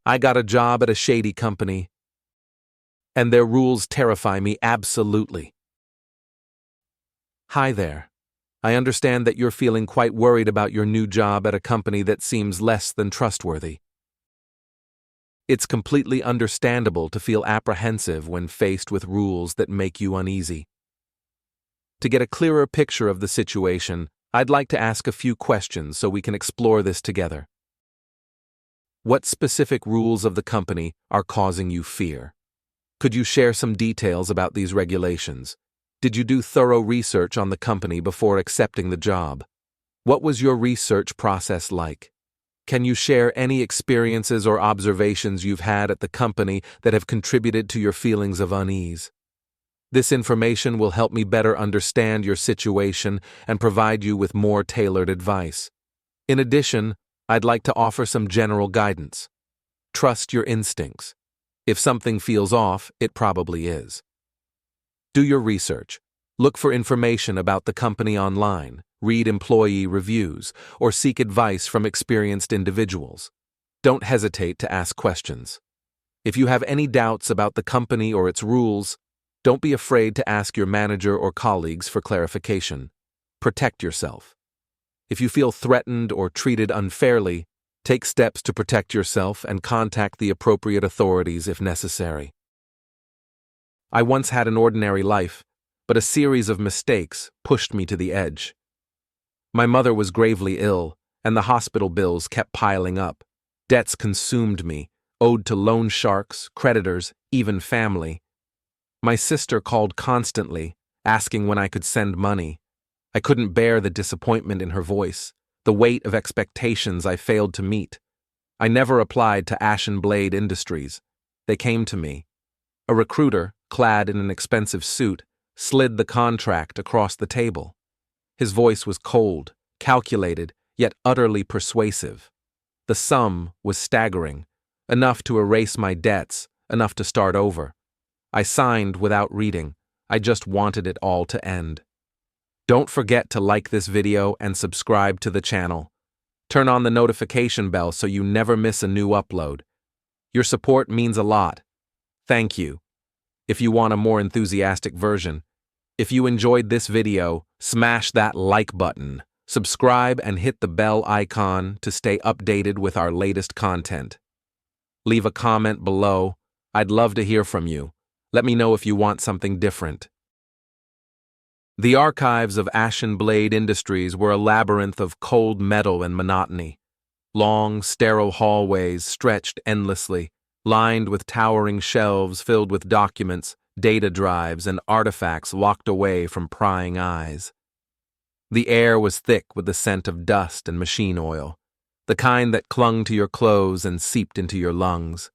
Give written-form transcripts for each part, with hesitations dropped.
I got a job at a shady company, and their rules terrify me absolutely. Hi there. I understand that you're feeling quite worried about your new job at a company that seems less than trustworthy. It's completely understandable to feel apprehensive when faced with rules that make you uneasy. To get a clearer picture of the situation, I'd like to ask a few questions so we can explore this together. What specific rules of the company are causing you fear? Could you share some details about these regulations? Did you do thorough research on the company before accepting the job? What was your research process like? Can you share any experiences or observations you've had at the company that have contributed to your feelings of unease? This information will help me better understand your situation and provide you with more tailored advice. In addition, I'd like to offer some general guidance. Trust your instincts. If something feels off, it probably is. Do your research. Look for information about the company online, read employee reviews, or seek advice from experienced individuals. Don't hesitate to ask questions. If you have any doubts about the company or its rules, don't be afraid to ask your manager or colleagues for clarification. Protect yourself. If you feel threatened or treated unfairly, take steps to protect yourself and contact the appropriate authorities if necessary. I once had an ordinary life, but a series of mistakes pushed me to the edge. My mother was gravely ill, and the hospital bills kept piling up. Debts consumed me, owed to loan sharks, creditors, even family. My sister called constantly, asking when I could send money. I couldn't bear the disappointment in her voice, the weight of expectations I failed to meet. I never applied to Ashen Industries. They came to me. A recruiter, clad in an expensive suit, slid the contract across the table. His voice was cold, calculated, yet utterly persuasive. The sum was staggering, enough to erase my debts, enough to start over. I signed without reading. I just wanted it all to end. Don't forget to like this video and subscribe to the channel. Turn on the notification bell so you never miss a new upload. Your support means a lot. Thank you. If you want a more enthusiastic version, if you enjoyed this video, smash that like button, subscribe and hit the bell icon to stay updated with our latest content. Leave a comment below. I'd love to hear from you. Let me know if you want something different. The archives of Ashen Industries were a labyrinth of cold metal and monotony. Long, sterile hallways stretched endlessly, lined with towering shelves filled with documents, data drives, and artifacts locked away from prying eyes. The air was thick with the scent of dust and machine oil, the kind that clung to your clothes and seeped into your lungs.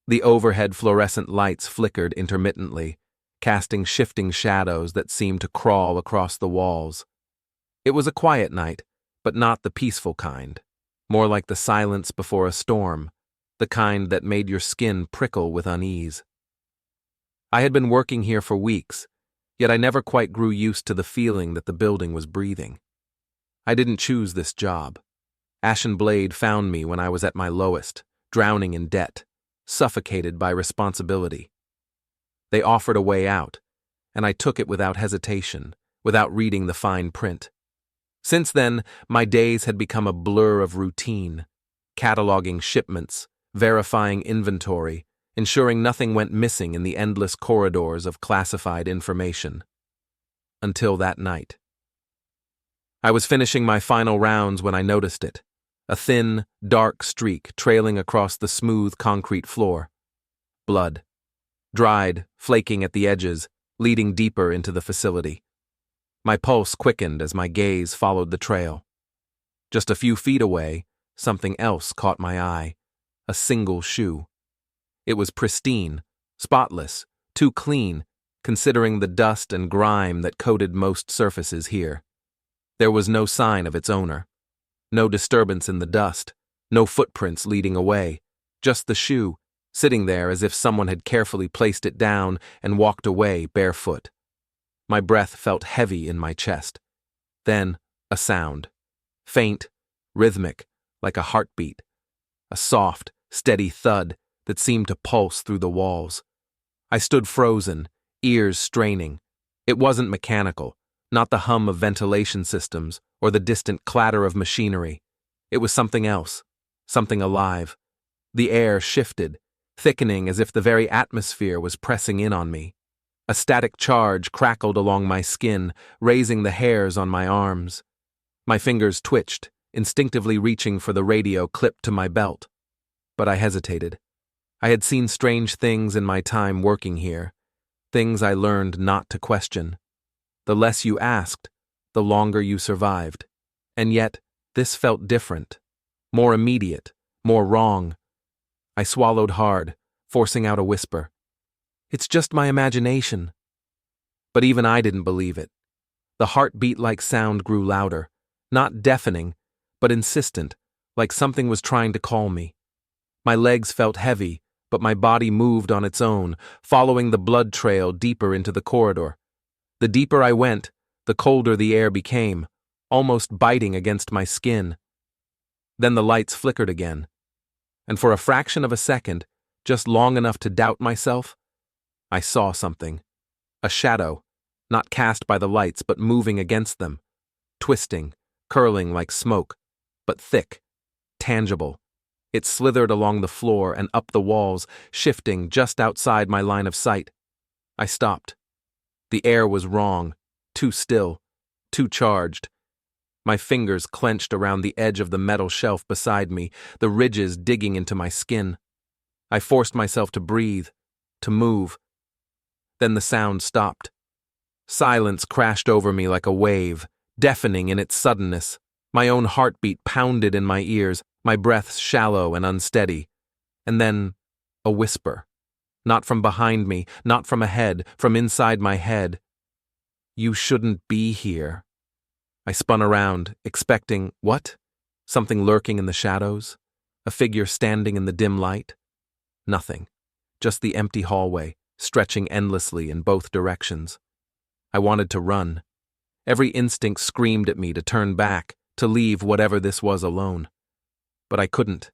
The overhead fluorescent lights flickered intermittently, casting shifting shadows that seemed to crawl across the walls. It was a quiet night, but not the peaceful kind, more like the silence before a storm, the kind that made your skin prickle with unease. I had been working here for weeks, yet I never quite grew used to the feeling that the building was breathing. I didn't choose this job. Ashen Blade found me when I was at my lowest, drowning in debt, suffocated by responsibility. They offered a way out, and I took it without hesitation, without reading the fine print. Since then, my days had become a blur of routine, cataloging shipments, verifying inventory, ensuring nothing went missing in the endless corridors of classified information. Until that night. I was finishing my final rounds when I noticed it, a thin, dark streak trailing across the smooth concrete floor. Blood. Dried, flaking at the edges, leading deeper into the facility. My pulse quickened as my gaze followed the trail. Just a few feet away, something else caught my eye. A single shoe. It was pristine, spotless, too clean, considering the dust and grime that coated most surfaces here. There was no sign of its owner. No disturbance in the dust, no footprints leading away, just the shoe, sitting there as if someone had carefully placed it down and walked away barefoot. My breath felt heavy in my chest. Then, a sound. Faint, rhythmic, like a heartbeat. A soft, steady thud that seemed to pulse through the walls. I stood frozen, ears straining. It wasn't mechanical, not the hum of ventilation systems or the distant clatter of machinery. It was something else, something alive. The air shifted, thickening as if the very atmosphere was pressing in on me. A static charge crackled along my skin, raising the hairs on my arms. My fingers twitched, instinctively reaching for the radio clipped to my belt. But I hesitated. I had seen strange things in my time working here, things I learned not to question. The less you asked, the longer you survived. And yet, this felt different, more immediate, more wrong. I swallowed hard, forcing out a whisper. It's just my imagination. But even I didn't believe it. The heartbeat-like sound grew louder, not deafening, but insistent, like something was trying to call me. My legs felt heavy, but my body moved on its own, following the blood trail deeper into the corridor. The deeper I went, the colder the air became, almost biting against my skin. Then the lights flickered again, and for a fraction of a second, just long enough to doubt myself, I saw something. A shadow, not cast by the lights but moving against them, twisting, curling like smoke, but thick, tangible. It slithered along the floor and up the walls, shifting just outside my line of sight. I stopped. The air was wrong, too still, too charged. My fingers clenched around the edge of the metal shelf beside me, the ridges digging into my skin. I forced myself to breathe, to move. Then the sound stopped. Silence crashed over me like a wave, deafening in its suddenness. My own heartbeat pounded in my ears, my breath shallow and unsteady. And then, a whisper. Not from behind me, not from ahead, from inside my head. You shouldn't be here. I spun around, expecting, what? Something lurking in the shadows? A figure standing in the dim light? Nothing. Just the empty hallway, stretching endlessly in both directions. I wanted to run. Every instinct screamed at me to turn back, to leave whatever this was alone. But I couldn't.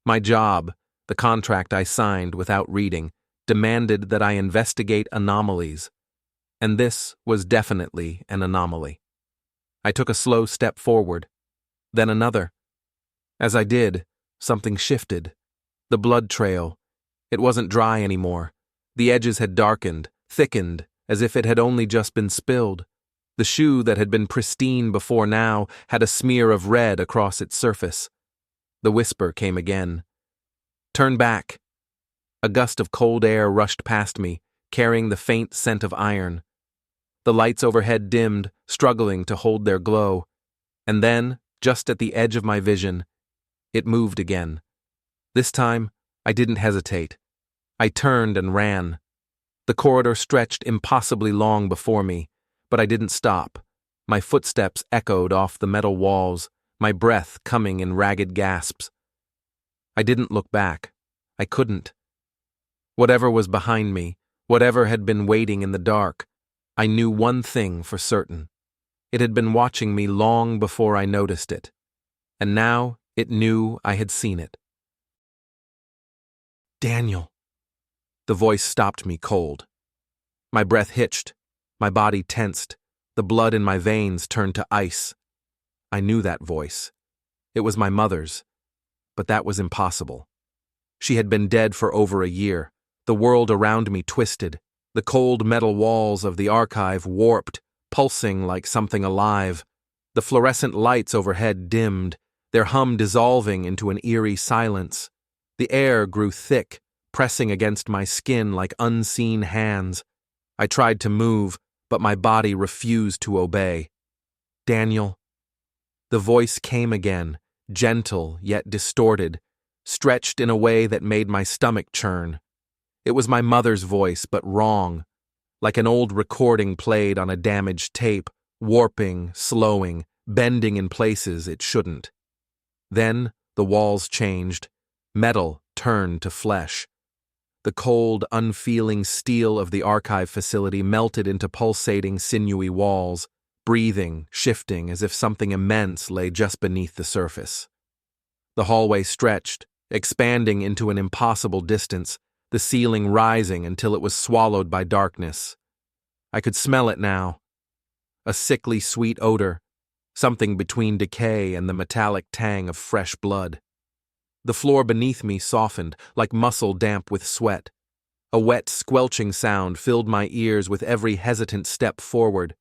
My job, the contract I signed without reading, demanded that I investigate anomalies. And this was definitely an anomaly. I took a slow step forward, then another. As I did, something shifted. The blood trail. It wasn't dry anymore. The edges had darkened, thickened, as if it had only just been spilled. The shoe that had been pristine before now had a smear of red across its surface. The whisper came again. Turn back. A gust of cold air rushed past me, carrying the faint scent of iron. The lights overhead dimmed, struggling to hold their glow. And then, just at the edge of my vision, it moved again. This time, I didn't hesitate. I turned and ran. The corridor stretched impossibly long before me, but I didn't stop. My footsteps echoed off the metal walls, my breath coming in ragged gasps. I didn't look back. I couldn't. Whatever was behind me, whatever had been waiting in the dark, I knew one thing for certain. It had been watching me long before I noticed it, and now it knew I had seen it. Daniel. The voice stopped me cold. My breath hitched, my body tensed, the blood in my veins turned to ice. I knew that voice. It was my mother's, but that was impossible. She had been dead for over a year, the world around me twisted, the cold metal walls of the archive warped, pulsing like something alive. The fluorescent lights overhead dimmed, their hum dissolving into an eerie silence. The air grew thick, pressing against my skin like unseen hands. I tried to move, but my body refused to obey. Daniel. The voice came again, gentle yet distorted, stretched in a way that made my stomach churn. It was my mother's voice, but wrong, like an old recording played on a damaged tape, warping, slowing, bending in places it shouldn't. Then the walls changed. Metal turned to flesh. The cold, unfeeling steel of the archive facility melted into pulsating, sinewy walls, breathing, shifting as if something immense lay just beneath the surface. The hallway stretched, expanding into an impossible distance, the ceiling rising until it was swallowed by darkness. I could smell it now. A sickly sweet odor, something between decay and the metallic tang of fresh blood. The floor beneath me softened, like muscle damp with sweat. A wet, squelching sound filled my ears with every hesitant step forward.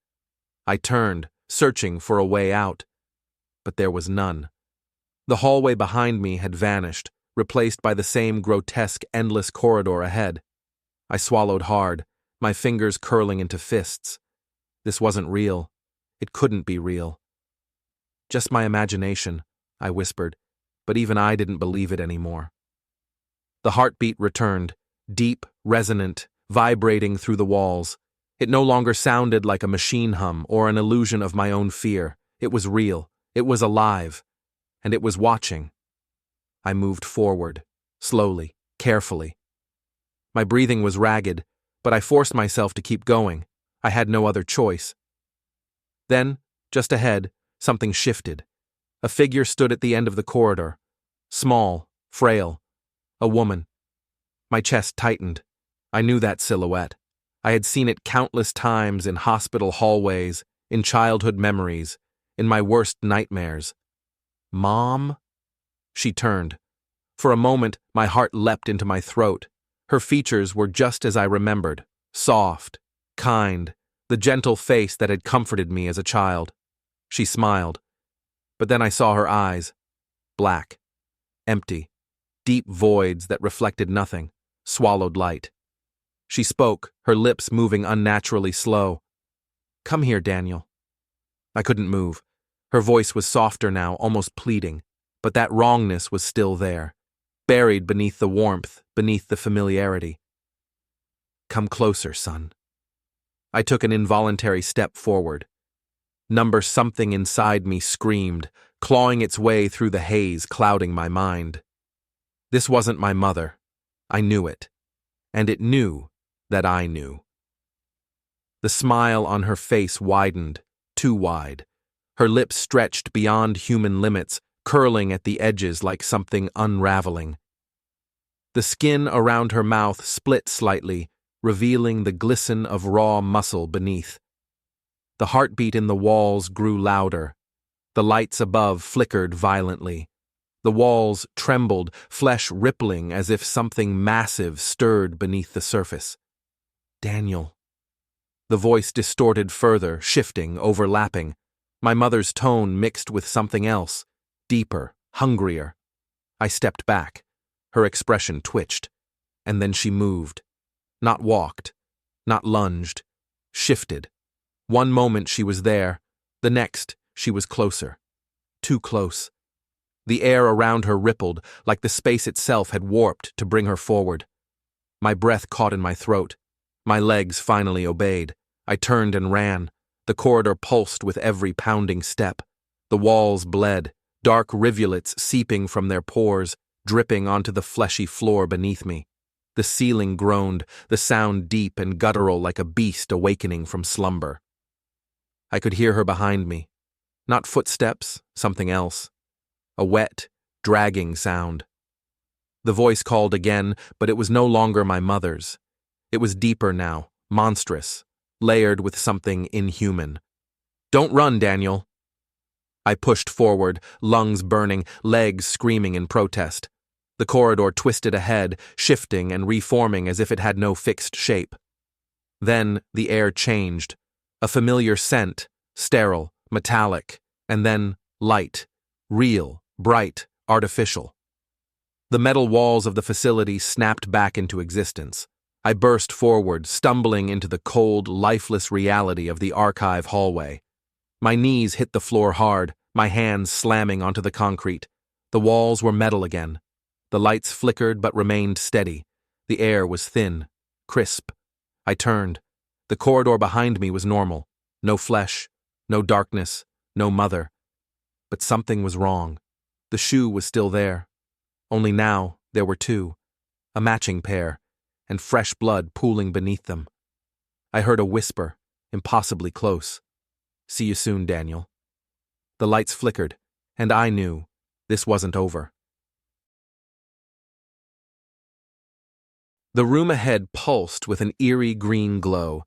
I turned, searching for a way out. But there was none. The hallway behind me had vanished, replaced by the same grotesque, endless corridor ahead. I swallowed hard, my fingers curling into fists. This wasn't real. It couldn't be real. Just my imagination, I whispered, but even I didn't believe it anymore. The heartbeat returned, deep, resonant, vibrating through the walls. It no longer sounded like a machine hum or an illusion of my own fear. It was real, it was alive, and it was watching. I moved forward, slowly, carefully. My breathing was ragged, but I forced myself to keep going. I had no other choice. Then, just ahead, something shifted. A figure stood at the end of the corridor. Small, frail. A woman. My chest tightened. I knew that silhouette. I had seen it countless times in hospital hallways, in childhood memories, in my worst nightmares. Mom? She turned. For a moment, my heart leapt into my throat. Her features were just as I remembered, soft, kind, the gentle face that had comforted me as a child. She smiled. But then I saw her eyes. Black. Empty. Deep voids that reflected nothing, swallowed light. She spoke, her lips moving unnaturally slow. "Come here, Daniel." I couldn't move. Her voice was softer now, almost pleading, but that wrongness was still there, buried beneath the warmth, beneath the familiarity. "Come closer, son." I took an involuntary step forward. Number something inside me screamed, clawing its way through the haze clouding my mind. This wasn't my mother. I knew it. And it knew that I knew. The smile on her face widened, too wide. Her lips stretched beyond human limits, curling at the edges like something unraveling. The skin around her mouth split slightly, revealing the glisten of raw muscle beneath. The heartbeat in the walls grew louder. The lights above flickered violently. The walls trembled, flesh rippling as if something massive stirred beneath the surface. "Daniel." The voice distorted further, shifting, overlapping. My mother's tone mixed with something else, deeper, hungrier. I stepped back. Her expression twitched. And then she moved. Not walked. Not lunged. Shifted. One moment she was there. The next, she was closer. Too close. The air around her rippled, like the space itself had warped to bring her forward. My breath caught in my throat. My legs finally obeyed. I turned and ran. The corridor pulsed with every pounding step. The walls bled, dark rivulets seeping from their pores, dripping onto the fleshy floor beneath me. The ceiling groaned, the sound deep and guttural like a beast awakening from slumber. I could hear her behind me. Not footsteps, something else. A wet, dragging sound. The voice called again, but it was no longer my mother's. It was deeper now, monstrous, layered with something inhuman. "Don't run, Daniel." I pushed forward, lungs burning, legs screaming in protest. The corridor twisted ahead, shifting and reforming as if it had no fixed shape. Then the air changed. A familiar scent, sterile, metallic, and then light, real, bright, artificial. The metal walls of the facility snapped back into existence. I burst forward, stumbling into the cold, lifeless reality of the archive hallway. My knees hit the floor hard, my hands slamming onto the concrete. The walls were metal again. The lights flickered but remained steady. The air was thin, crisp. I turned. The corridor behind me was normal. No flesh, no darkness, no mother. But something was wrong. The shoe was still there. Only now there were two. A matching pair, and fresh blood pooling beneath them. I heard a whisper, impossibly close. "See you soon, Daniel." The lights flickered, and I knew this wasn't over. The room ahead pulsed with an eerie green glow.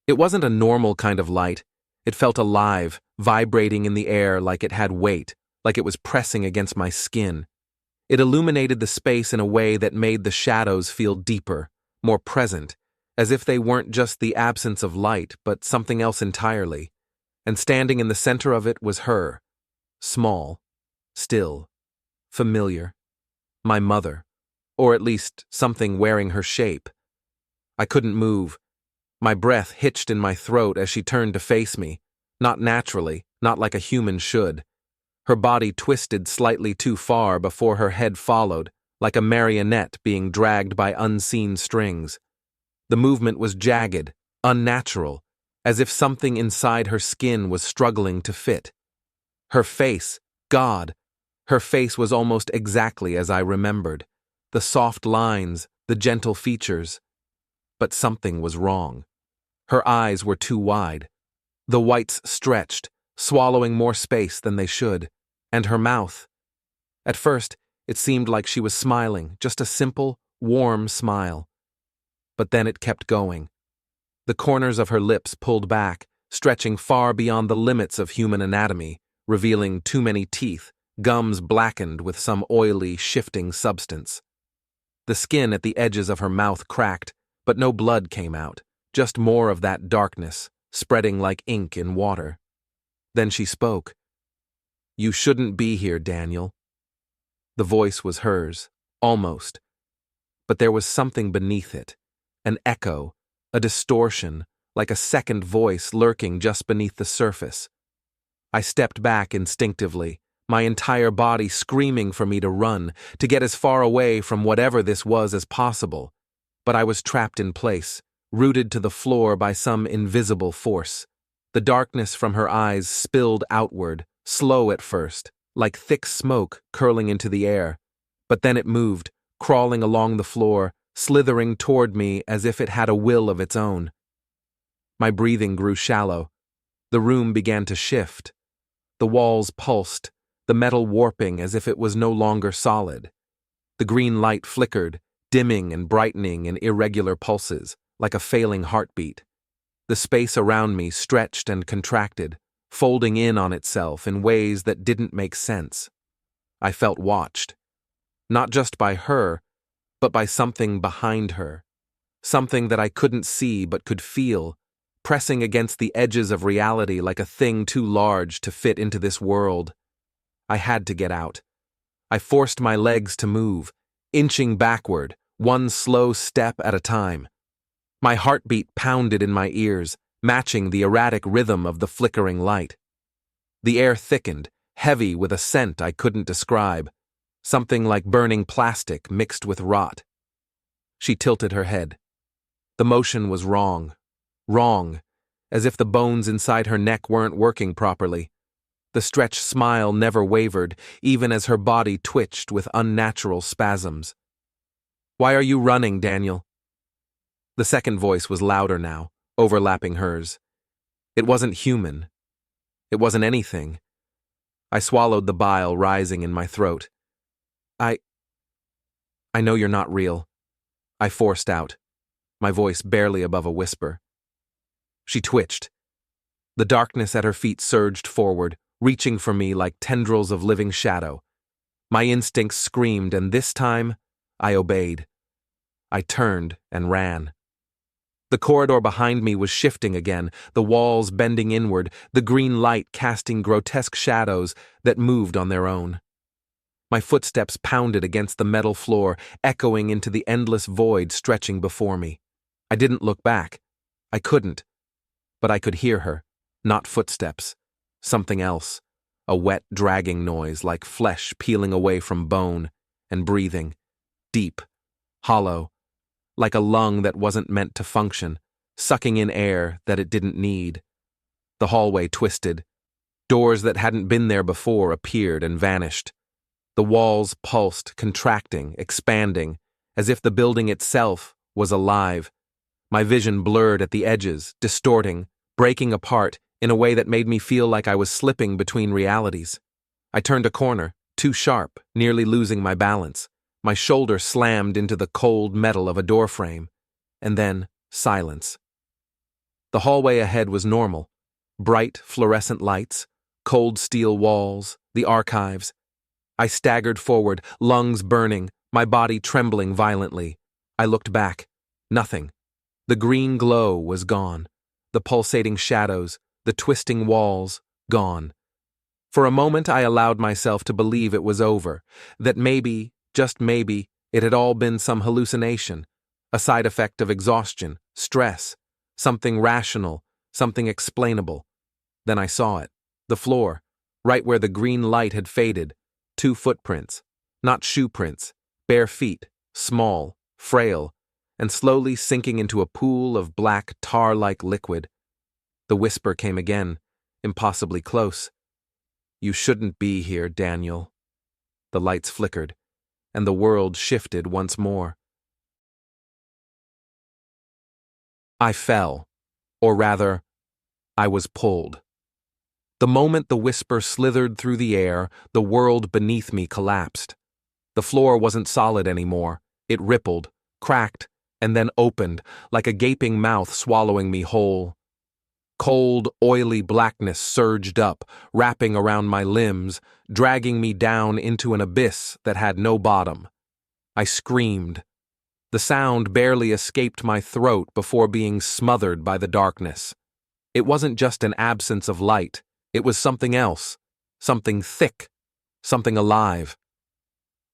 It wasn't a normal kind of light. It felt alive, vibrating in the air like it had weight, like it was pressing against my skin. It illuminated the space in a way that made the shadows feel deeper, more present, as if they weren't just the absence of light, but something else entirely. And standing in the center of it was her. Small, still, familiar. My mother. Or at least something wearing her shape. I couldn't move. My breath hitched in my throat as she turned to face me, not naturally, not like a human should. Her body twisted slightly too far before her head followed, like a marionette being dragged by unseen strings. The movement was jagged, unnatural, as if something inside her skin was struggling to fit. Her face, God! Her face was almost exactly as I remembered. The soft lines, the gentle features. But something was wrong. Her eyes were too wide. The whites stretched, swallowing more space than they should. And her mouth. At first, it seemed like she was smiling, just a simple, warm smile. But then it kept going. The corners of her lips pulled back, stretching far beyond the limits of human anatomy, revealing too many teeth, gums blackened with some oily, shifting substance. The skin at the edges of her mouth cracked, but no blood came out, just more of that darkness, spreading like ink in water. Then she spoke. "You shouldn't be here, Daniel." The voice was hers, almost. But there was something beneath it, an echo, a distortion, like a second voice lurking just beneath the surface. I stepped back instinctively, my entire body screaming for me to run, to get as far away from whatever this was as possible. But I was trapped in place, rooted to the floor by some invisible force. The darkness from her eyes spilled outward, slow at first, like thick smoke curling into the air. But then it moved, crawling along the floor, slithering toward me as if it had a will of its own. My breathing grew shallow. The room began to shift. The walls pulsed, the metal warping as if it was no longer solid. The green light flickered, dimming and brightening in irregular pulses, like a failing heartbeat. The space around me stretched and contracted, folding in on itself in ways that didn't make sense. I felt watched. Not just by her, but by something behind her. Something that I couldn't see but could feel, pressing against the edges of reality like a thing too large to fit into this world. I had to get out. I forced my legs to move, inching backward, one slow step at a time. My heartbeat pounded in my ears, matching the erratic rhythm of the flickering light. The air thickened, heavy with a scent I couldn't describe, something like burning plastic mixed with rot. She tilted her head. The motion was wrong, as if the bones inside her neck weren't working properly. The stretched smile never wavered, even as her body twitched with unnatural spasms. "Why are you running, Daniel?" The second voice was louder now, overlapping hers. It wasn't human. It wasn't anything. I swallowed the bile rising in my throat. I know you're not real," I forced out, my voice barely above a whisper. She twitched. The darkness at her feet surged forward, reaching for me like tendrils of living shadow. My instincts screamed, and this time, I obeyed. I turned and ran. The corridor behind me was shifting again, the walls bending inward, the green light casting grotesque shadows that moved on their own. My footsteps pounded against the metal floor, echoing into the endless void stretching before me. I didn't look back. I couldn't. But I could hear her, not footsteps. Something else, a wet, dragging noise like flesh peeling away from bone, and breathing, deep, hollow, like a lung that wasn't meant to function, sucking in air that it didn't need. The hallway twisted. Doors that hadn't been there before appeared and vanished. The walls pulsed, contracting, expanding, as if the building itself was alive. My vision blurred at the edges, distorting, breaking apart in a way that made me feel like I was slipping between realities. I turned a corner, too sharp, nearly losing my balance. My shoulder slammed into the cold metal of a doorframe, and then silence. The hallway ahead was normal. Bright, fluorescent lights, cold steel walls, the archives. I staggered forward, lungs burning, my body trembling violently. I looked back. Nothing. The green glow was gone. The pulsating shadows, the twisting walls, gone. For a moment I allowed myself to believe it was over, that maybe, just maybe, it had all been some hallucination, a side effect of exhaustion, stress, something rational, something explainable. Then I saw it, the floor, right where the green light had faded, 2 footprints, not shoe prints, bare feet, small, frail, and slowly sinking into a pool of black tar-like liquid. The whisper came again, impossibly close. "You shouldn't be here, Daniel." The lights flickered, and the world shifted once more. I fell, or rather, I was pulled. The moment the whisper slithered through the air, the world beneath me collapsed. The floor wasn't solid anymore. It rippled, cracked, and then opened, like a gaping mouth swallowing me whole. Cold, oily blackness surged up, wrapping around my limbs, dragging me down into an abyss that had no bottom. I screamed. The sound barely escaped my throat before being smothered by the darkness. It wasn't just an absence of light. It was something else, something thick, something alive.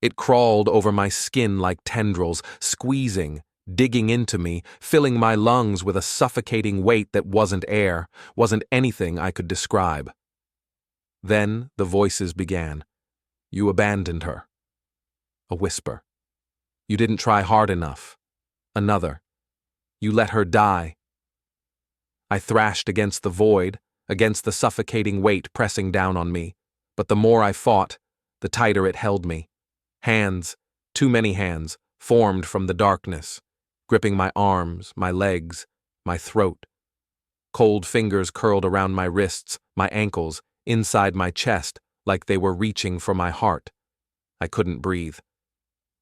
It crawled over my skin like tendrils, squeezing, digging into me, filling my lungs with a suffocating weight that wasn't air, wasn't anything I could describe. Then the voices began. "You abandoned her." A whisper. "You didn't try hard enough." Another. "You let her die." I thrashed against the void, against the suffocating weight pressing down on me, but the more I fought, the tighter it held me. Hands, too many hands, formed from the darkness, gripping my arms, my legs, my throat. Cold fingers curled around my wrists, my ankles, inside my chest, like they were reaching for my heart. I couldn't breathe.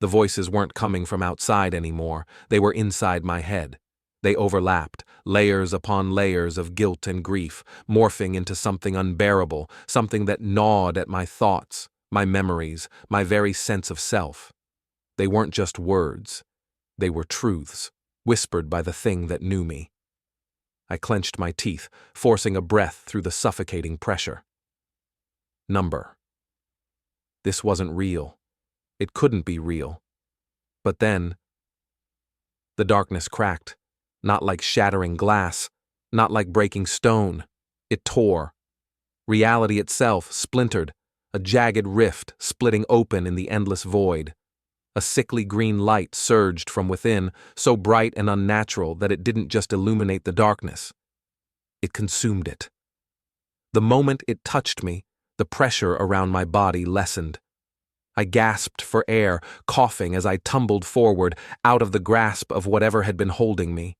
The voices weren't coming from outside anymore. They were inside my head. They overlapped, layers upon layers of guilt and grief, morphing into something unbearable, something that gnawed at my thoughts, my memories, my very sense of self. They weren't just words. They were truths, whispered by the thing that knew me. I clenched my teeth, forcing a breath through the suffocating pressure. Number. This wasn't real. It couldn't be real. But then, the darkness cracked, not like shattering glass, not like breaking stone. It tore. Reality itself splintered, a jagged rift splitting open in the endless void. A sickly green light surged from within, so bright and unnatural that it didn't just illuminate the darkness. It consumed it. The moment it touched me, the pressure around my body lessened. I gasped for air, coughing as I tumbled forward, out of the grasp of whatever had been holding me.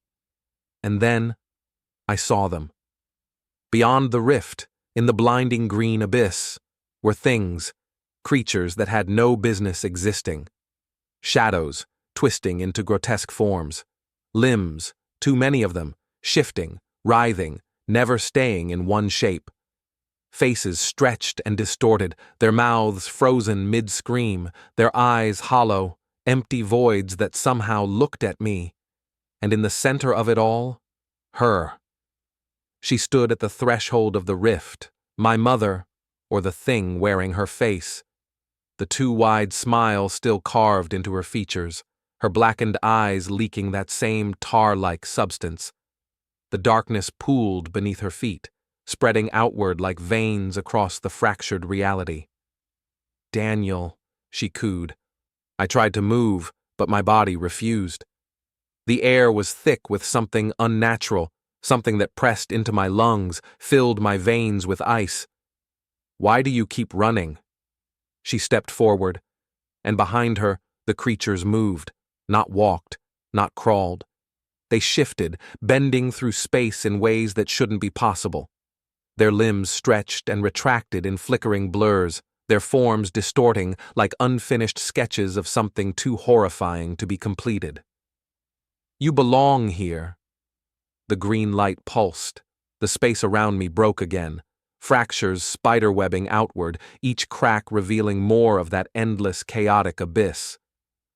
And then, I saw them. Beyond the rift, in the blinding green abyss, were things, creatures that had no business existing. Shadows, twisting into grotesque forms. Limbs, too many of them, shifting, writhing, never staying in one shape. Faces stretched and distorted, their mouths frozen mid-scream, their eyes hollow, empty voids that somehow looked at me. And in the center of it all, her. She stood at the threshold of the rift, my mother, or the thing wearing her face. The too wide smile still carved into her features, her blackened eyes leaking that same tar-like substance. The darkness pooled beneath her feet, spreading outward like veins across the fractured reality. "Daniel," she cooed. I tried to move, but my body refused. The air was thick with something unnatural, something that pressed into my lungs, filled my veins with ice. "Why do you keep running?" She stepped forward, and behind her, the creatures moved, not walked, not crawled. They shifted, bending through space in ways that shouldn't be possible. Their limbs stretched and retracted in flickering blurs, their forms distorting like unfinished sketches of something too horrifying to be completed. "You belong here." The green light pulsed. The space around me broke again, fractures spiderwebbing outward, each crack revealing more of that endless, chaotic abyss.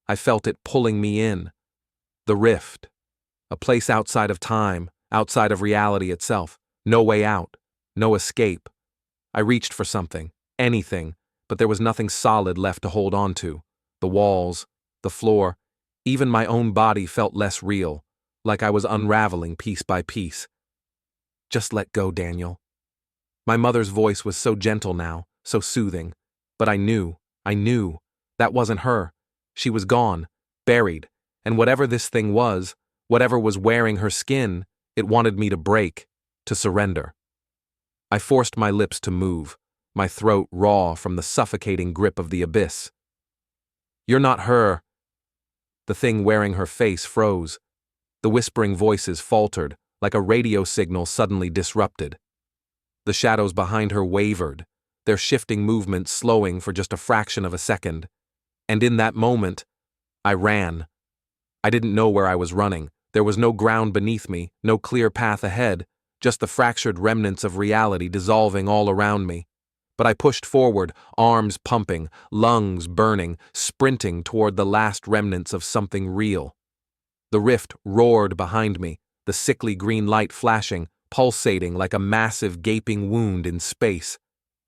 I felt it pulling me in. The rift. A place outside of time, outside of reality itself. No way out. No escape. I reached for something, anything, but there was nothing solid left to hold on to. The walls, the floor, even my own body felt less real, like I was unraveling piece by piece. "Just let go, Daniel." My mother's voice was so gentle now, so soothing. But I knew. That wasn't her. She was gone, buried, and whatever this thing was, whatever was wearing her skin, it wanted me to break, to surrender. I forced my lips to move, my throat raw from the suffocating grip of the abyss. "You're not her." The thing wearing her face froze. The whispering voices faltered, like a radio signal suddenly disrupted. The shadows behind her wavered, their shifting movements slowing for just a fraction of a second. And in that moment, I ran. I didn't know where I was running. There was no ground beneath me, no clear path ahead, just the fractured remnants of reality dissolving all around me. But I pushed forward, arms pumping, lungs burning, sprinting toward the last remnants of something real. The rift roared behind me, the sickly green light flashing, pulsating like a massive gaping wound in space.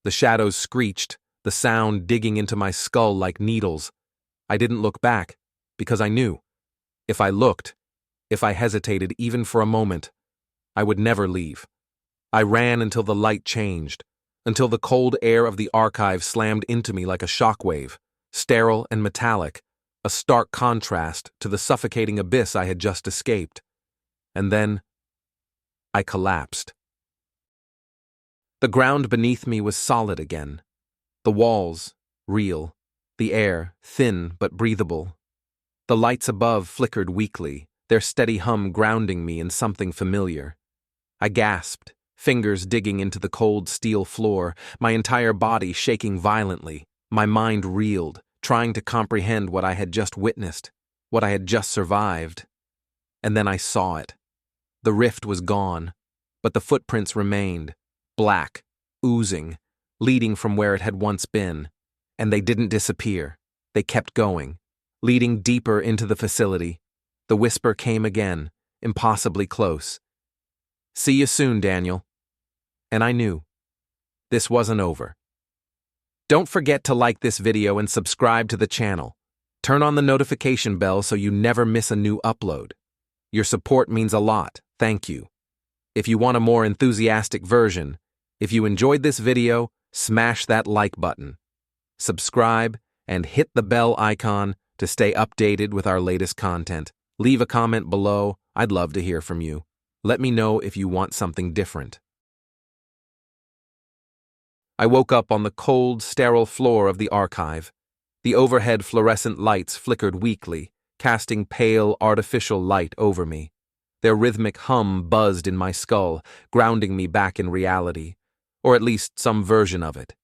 The shadows screeched, the sound digging into my skull like needles. I didn't look back, because I knew. If I looked, if I hesitated even for a moment, I would never leave. I ran until the light changed, until the cold air of the archive slammed into me like a shockwave, sterile and metallic, a stark contrast to the suffocating abyss I had just escaped. And then, I collapsed. The ground beneath me was solid again. The walls, real. The air, thin but breathable. The lights above flickered weakly, their steady hum grounding me in something familiar. I gasped, fingers digging into the cold steel floor, my entire body shaking violently. My mind reeled, trying to comprehend what I had just witnessed, what I had just survived. And then I saw it. The rift was gone, but the footprints remained, black, oozing, leading from where it had once been. And they didn't disappear. They kept going, leading deeper into the facility. The whisper came again, impossibly close. "See you soon, Daniel." And I knew. This wasn't over. Don't forget to like this video and subscribe to the channel. Turn on the notification bell so you never miss a new upload. Your support means a lot, thank you. If you want a more enthusiastic version, if you enjoyed this video, smash that like button. Subscribe and hit the bell icon to stay updated with our latest content. Leave a comment below, I'd love to hear from you. Let me know if you want something different. I woke up on the cold, sterile floor of the archive. The overhead fluorescent lights flickered weakly, casting pale, artificial light over me. Their rhythmic hum buzzed in my skull, grounding me back in reality, or at least some version of it.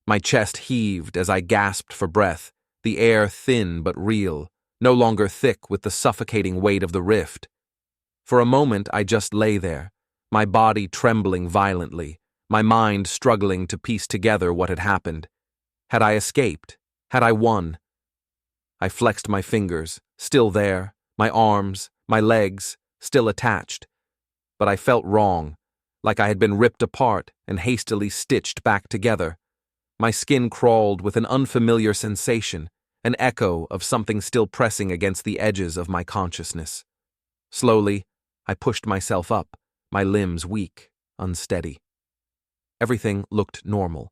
My chest heaved as I gasped for breath, the air thin but real, no longer thick with the suffocating weight of the rift. For a moment I just lay there, my body trembling violently, my mind struggling to piece together what had happened. Had I escaped? Had I won? I flexed my fingers, still there, my arms, my legs, still attached. But I felt wrong, like I had been ripped apart and hastily stitched back together. My skin crawled with an unfamiliar sensation, an echo of something still pressing against the edges of my consciousness. Slowly, I pushed myself up, my limbs weak, unsteady. Everything looked normal.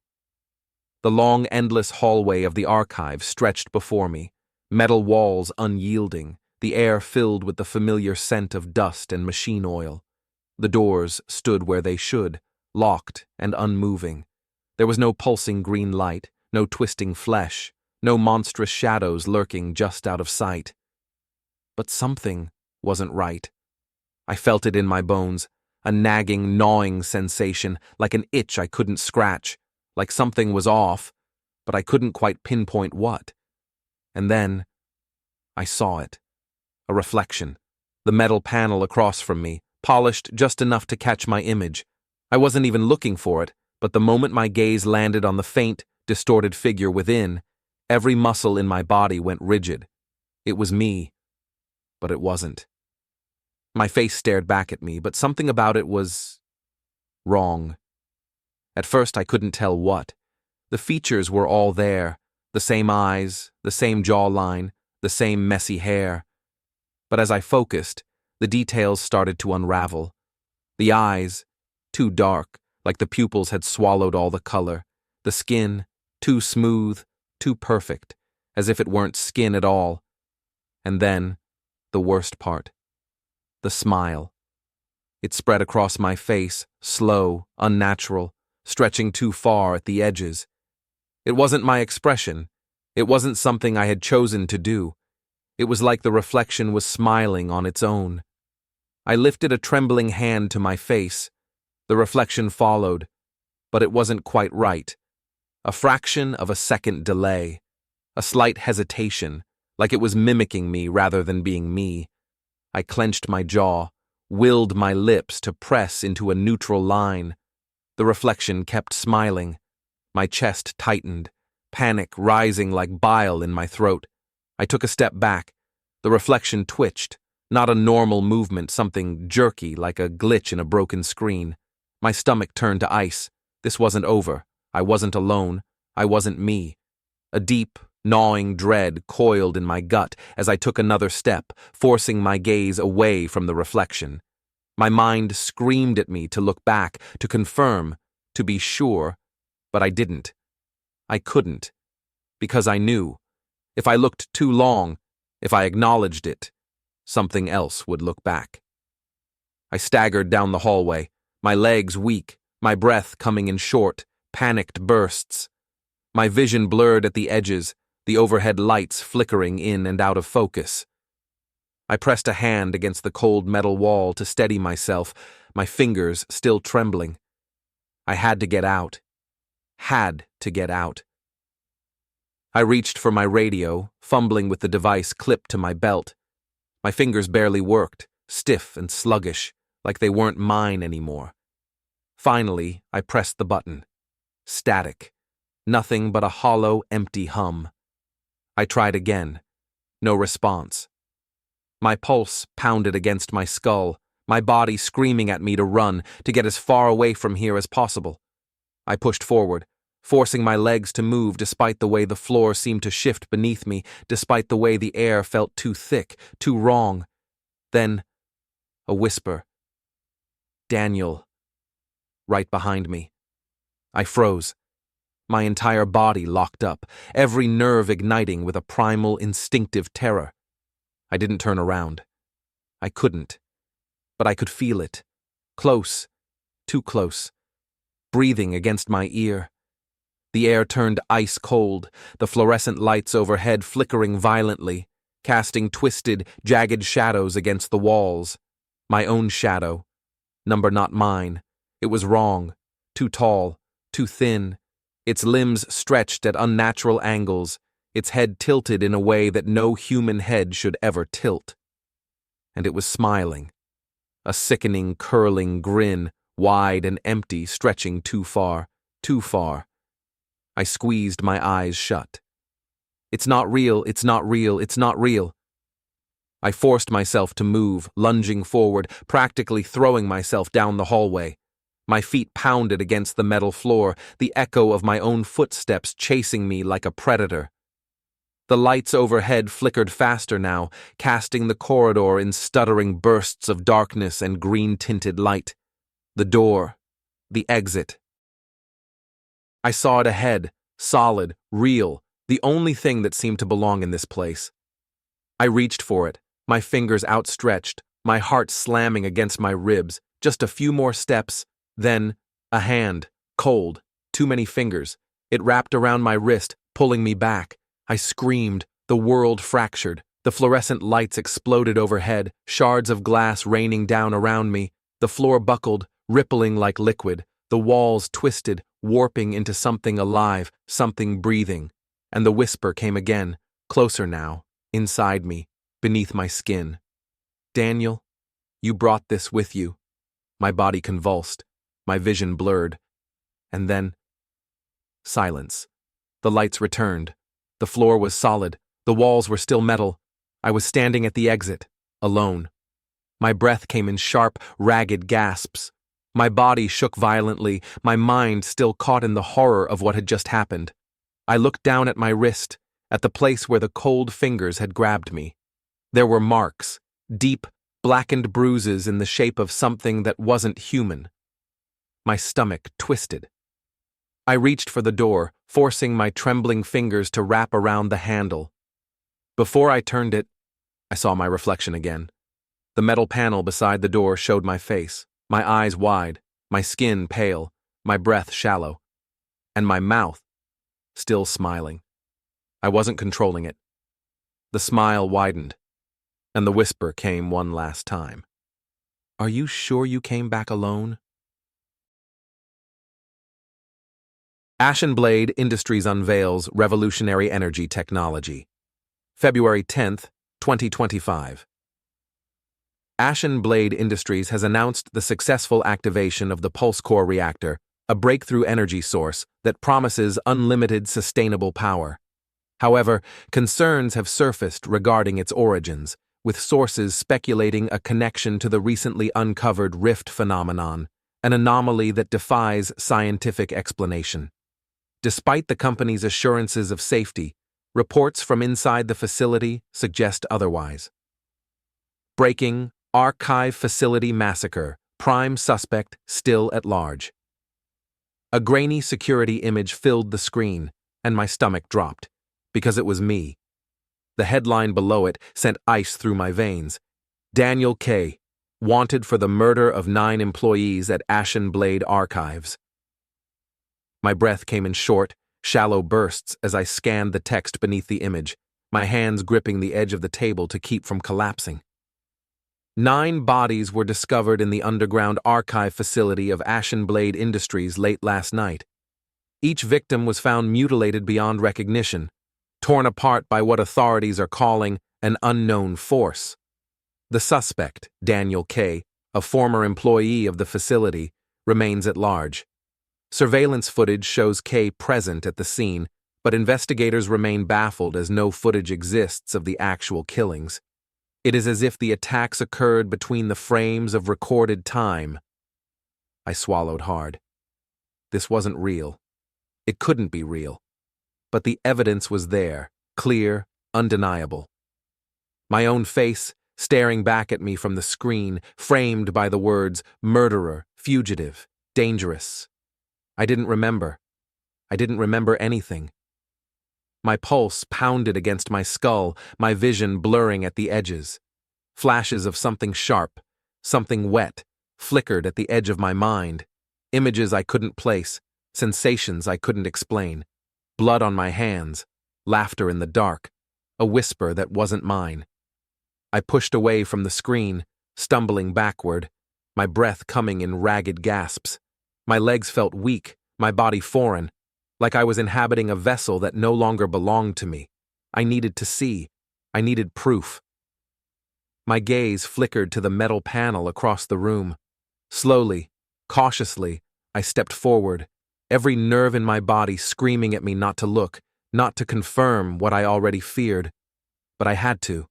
The long, endless hallway of the archive stretched before me, metal walls unyielding, the air filled with the familiar scent of dust and machine oil. The doors stood where they should, locked and unmoving. There was no pulsing green light, no twisting flesh, no monstrous shadows lurking just out of sight. But something wasn't right. I felt it in my bones, a nagging, gnawing sensation, like an itch I couldn't scratch, like something was off, but I couldn't quite pinpoint what. And then I saw it. A reflection. The metal panel across from me, polished just enough to catch my image. I wasn't even looking for it, but the moment my gaze landed on the faint, distorted figure within, every muscle in my body went rigid. It was me, but it wasn't. My face stared back at me, but something about it was wrong. At first I couldn't tell what. The features were all there, the same eyes, the same jawline, the same messy hair. But as I focused, the details started to unravel. The eyes, too dark, like the pupils had swallowed all the color. The skin, too smooth, too perfect, as if it weren't skin at all. And then, the worst part. The smile. It spread across my face, slow, unnatural, stretching too far at the edges. It wasn't my expression. It wasn't something I had chosen to do. It was like the reflection was smiling on its own. I lifted a trembling hand to my face. The reflection followed, but it wasn't quite right. A fraction of a second delay. A slight hesitation, like it was mimicking me rather than being me. I clenched my jaw, willed my lips to press into a neutral line. The reflection kept smiling. My chest tightened, panic rising like bile in my throat. I took a step back. The reflection twitched, not a normal movement, something jerky like a glitch in a broken screen. My stomach turned to ice. This wasn't over. I wasn't alone. I wasn't me. A deep, gnawing dread coiled in my gut as I took another step, forcing my gaze away from the reflection. My mind screamed at me to look back, to confirm, to be sure, but I didn't. I couldn't. Because I knew. If I looked too long, if I acknowledged it, something else would look back. I staggered down the hallway, my legs weak, my breath coming in short, panicked bursts. My vision blurred at the edges, the overhead lights flickering in and out of focus. I pressed a hand against the cold metal wall to steady myself, my fingers still trembling. I had to get out. Had to get out. I reached for my radio, fumbling with the device clipped to my belt. My fingers barely worked, stiff and sluggish, like they weren't mine anymore. Finally, I pressed the button. Static. Nothing but a hollow, empty hum. I tried again. No response. My pulse pounded against my skull, my body screaming at me to run, to get as far away from here as possible. I pushed forward, forcing my legs to move despite the way the floor seemed to shift beneath me, despite the way the air felt too thick, too wrong. Then, a whisper. Daniel. Right behind me. I froze. My entire body locked up, every nerve igniting with a primal, instinctive terror. I didn't turn around. I couldn't. But I could feel it. Close. Too close. Breathing against my ear. The air turned ice cold, the fluorescent lights overhead flickering violently, casting twisted, jagged shadows against the walls. My own shadow. Number not mine. It was wrong. Too tall. Too thin. Its limbs stretched at unnatural angles, its head tilted in a way that no human head should ever tilt. And it was smiling. A sickening, curling grin, wide and empty, stretching too far, too far. I squeezed my eyes shut. It's not real, it's not real, it's not real. I forced myself to move, lunging forward, practically throwing myself down the hallway. My feet pounded against the metal floor, the echo of my own footsteps chasing me like a predator. The lights overhead flickered faster now, casting the corridor in stuttering bursts of darkness and green-tinted light. The door. The exit. I saw it ahead, solid, real, the only thing that seemed to belong in this place. I reached for it, my fingers outstretched, my heart slamming against my ribs. Just a few more steps. Then, a hand, cold, too many fingers. It wrapped around my wrist, pulling me back. I screamed, the world fractured. The fluorescent lights exploded overhead, shards of glass raining down around me. The floor buckled, rippling like liquid. The walls twisted, warping into something alive, something breathing, and the whisper came again, closer now, inside me, beneath my skin. Daniel, you brought this with you. My body convulsed, my vision blurred. And then, silence. The lights returned. The floor was solid. The walls were still metal. I was standing at the exit, alone. My breath came in sharp, ragged gasps. My body shook violently, my mind still caught in the horror of what had just happened. I looked down at my wrist, at the place where the cold fingers had grabbed me. There were marks, deep, blackened bruises in the shape of something that wasn't human. My stomach twisted. I reached for the door, forcing my trembling fingers to wrap around the handle. Before I turned it, I saw my reflection again. The metal panel beside the door showed my face, my eyes wide, my skin pale, my breath shallow, and my mouth still smiling. I wasn't controlling it. The smile widened, and the whisper came one last time. Are you sure you came back alone? Ashen Industries unveils revolutionary energy technology. February 10th, 2025. Ashen Industries has announced the successful activation of the pulse core reactor, a breakthrough energy source that promises unlimited sustainable power. However, concerns have surfaced regarding its origins, with sources speculating a connection to the recently uncovered rift phenomenon, an anomaly that defies scientific explanation. Despite the company's assurances of safety, reports from inside the facility suggest otherwise. Breaking: Archive Facility Massacre, prime suspect still at large. A grainy security image filled the screen, and my stomach dropped, because it was me. The headline below it sent ice through my veins. Daniel K., wanted for the murder of 9 employees at Ashen Archives. My breath came in short, shallow bursts as I scanned the text beneath the image, my hands gripping the edge of the table to keep from collapsing. 9 bodies were discovered in the underground archive facility of Ashen Industries late last night. Each victim was found mutilated beyond recognition, torn apart by what authorities are calling an unknown force. The suspect, Daniel K., a former employee of the facility, remains at large. Surveillance footage shows K present at the scene, but investigators remain baffled as no footage exists of the actual killings. It is as if the attacks occurred between the frames of recorded time. I swallowed hard. This wasn't real. It couldn't be real. But the evidence was there, clear, undeniable. My own face, staring back at me from the screen, framed by the words murderer, fugitive, dangerous. I didn't remember. I didn't remember anything. My pulse pounded against my skull, my vision blurring at the edges. Flashes of something sharp, something wet, flickered at the edge of my mind. Images I couldn't place, sensations I couldn't explain. Blood on my hands, laughter in the dark, a whisper that wasn't mine. I pushed away from the screen, stumbling backward, my breath coming in ragged gasps. My legs felt weak, my body foreign, like I was inhabiting a vessel that no longer belonged to me. I needed to see. I needed proof. My gaze flickered to the metal panel across the room. Slowly, cautiously, I stepped forward, every nerve in my body screaming at me not to look, not to confirm what I already feared. But I had to.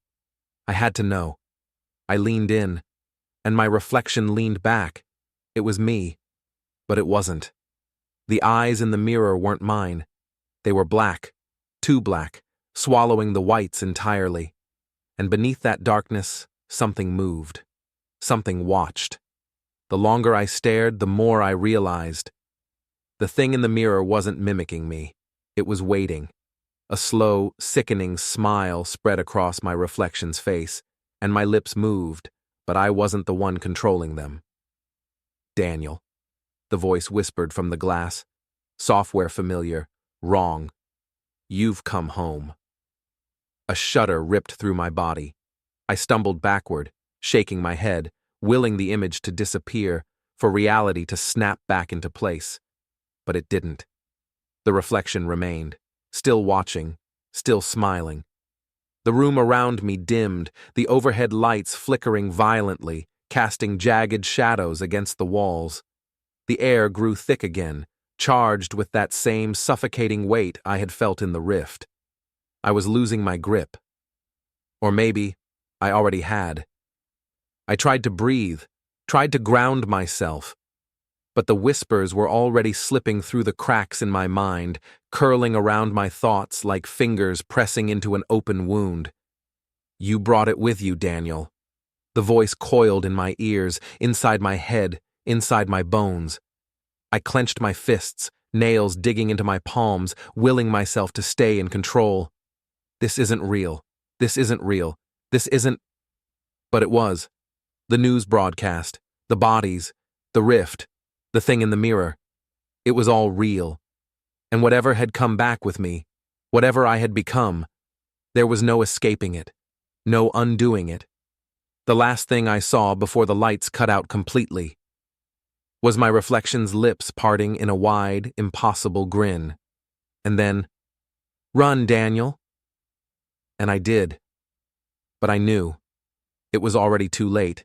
I had to know. I leaned in, and my reflection leaned back. It was me, but it wasn't. The eyes in the mirror weren't mine. They were black, too black, swallowing the whites entirely. And beneath that darkness, something moved. Something watched. The longer I stared, the more I realized. The thing in the mirror wasn't mimicking me. It was waiting. A slow, sickening smile spread across my reflection's face, and my lips moved, but I wasn't the one controlling them. Daniel. The voice whispered from the glass. Software familiar. Wrong. You've come home. A shudder ripped through my body. I stumbled backward, shaking my head, willing the image to disappear, for reality to snap back into place. But it didn't. The reflection remained, still watching, still smiling. The room around me dimmed, the overhead lights flickering violently, casting jagged shadows against the walls. The air grew thick again, charged with that same suffocating weight I had felt in the rift. I was losing my grip. Or maybe I already had. I tried to breathe, tried to ground myself, but the whispers were already slipping through the cracks in my mind, curling around my thoughts like fingers pressing into an open wound. You brought it with you, Daniel. The voice coiled in my ears, inside my head, inside my bones. I clenched my fists, nails digging into my palms, willing myself to stay in control. This isn't real. This isn't real. This isn't... But it was. The news broadcast, the bodies, the rift, the thing in the mirror. It was all real. And whatever had come back with me, whatever I had become, there was no escaping it, no undoing it. The last thing I saw before the lights cut out completely was my reflection's lips parting in a wide, impossible grin. And then, "Run, Daniel." And I did. But I knew. It was already too late.